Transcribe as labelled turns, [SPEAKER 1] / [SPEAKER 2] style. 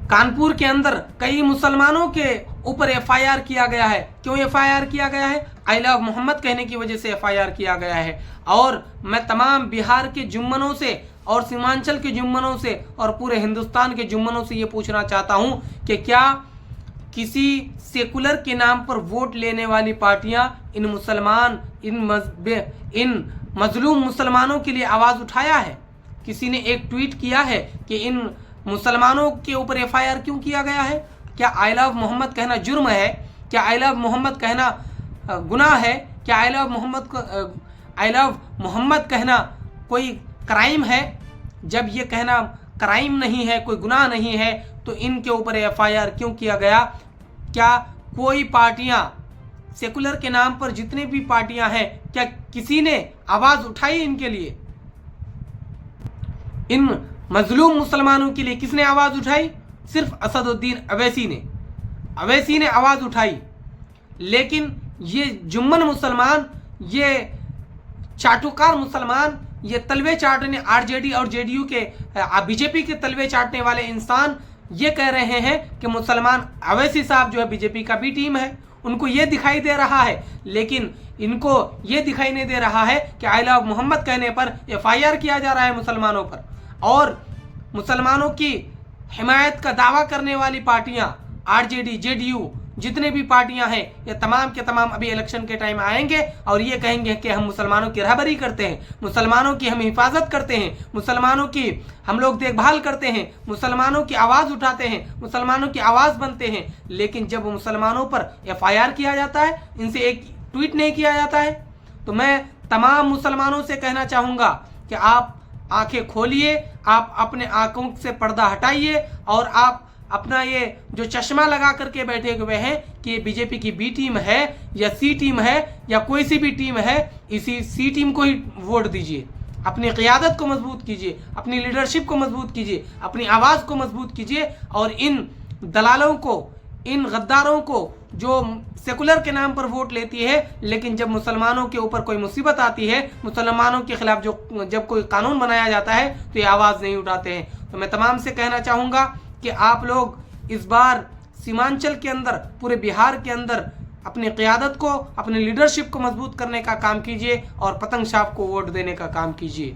[SPEAKER 1] कानपुर के अंदर कई मुसलमानों के ऊपर एफआईआर किया गया है। क्यों एफआईआर किया गया है? आई लव मोहम्मद कहने की वजह से एफआईआर किया गया है। और मैं तमाम बिहार के जुम्मनों से और सीमांचल के जुम्मनों से और पूरे हिंदुस्तान के जुम्मनों से ये पूछना चाहता हूँ कि क्या किसी सेकुलर के नाम पर वोट लेने वाली पार्टियां इन मजलूम मुसलमानों के लिए आवाज़ उठाया है? किसी ने एक ट्वीट किया है कि इन मुसलमानों के ऊपर एफआईआर क्यों किया गया है? क्या आई लव मोहम्मद कहना जुर्म है? क्या आई लव मोहम्मद कहना गुनाह है? क्या आई लव मोहम्मद कहना कोई क्राइम है? जब ये कहना क्राइम नहीं है, कोई गुनाह नहीं है, तो इनके ऊपर एफआईआर क्यों किया गया? क्या कोई पार्टियां सेकुलर के नाम पर जितने भी पार्टियां हैं, क्या किसी ने आवाज़ उठाई इनके लिए? इन मजलूम मुसलमानों के लिए किसने आवाज़ उठाई? सिर्फ असदुद्दीन अवैसी ने आवाज़ उठाई। लेकिन ये जुम्मन मुसलमान, ये चाटुकार मुसलमान, ये तलवे चाटने आरजेडी और जेडीयू के बीजेपी के तलवे चाटने वाले इंसान ये कह रहे हैं कि मुसलमान अवैसी साहब जो है बीजेपी का बी टीम है। उनको ये दिखाई दे रहा है, लेकिन इनको ये दिखाई नहीं दे रहा है कि आई लव मोहम्मद कहने पर एफआईआर किया जा रहा है मुसलमानों पर। और मुसलमानों की हिमायत का दावा करने वाली पार्टियां आरजेडी जेडीयू जितने भी पार्टियां हैं, ये तमाम के तमाम अभी इलेक्शन के टाइम आएंगे और ये कहेंगे कि हम मुसलमानों की रहबरी करते हैं, मुसलमानों की हम हिफाजत करते हैं, मुसलमानों की हम लोग देखभाल करते हैं, मुसलमानों की आवाज़ उठाते हैं, मुसलमानों की आवाज़ बनते हैं। लेकिन जब मुसलमानों पर एफआईआर किया जाता है, इनसे एक ट्वीट नहीं किया जाता है। तो मैं तमाम मुसलमानों से कहना चाहूँगा कि आप आंखें खोलिए, आप अपने आंखों से पर्दा हटाइए और आप अपना ये जो चश्मा लगा करके बैठे हुए हैं कि ये बीजेपी की बी टीम है या सी टीम है या कोई सी भी टीम है, इसी सी टीम को ही वोट दीजिए। अपनी क़ियादत को मजबूत कीजिए, अपनी लीडरशिप को मजबूत कीजिए, अपनी आवाज़ को मजबूत कीजिए और इन दलालों को, इन गद्दारों को जो सेकुलर के नाम पर वोट लेती है, लेकिन जब मुसलमानों के ऊपर कोई मुसीबत आती है, मुसलमानों के खिलाफ जब कोई कानून बनाया जाता है, तो ये आवाज़ नहीं उठाते हैं। तो मैं तमाम से कहना चाहूँगा कि आप लोग इस बार सीमांचल के अंदर, पूरे बिहार के अंदर अपनी क़ियादत को, अपनी लीडरशिप को मजबूत करने का काम कीजिए और पतंग साहब को वोट देने का काम कीजिए।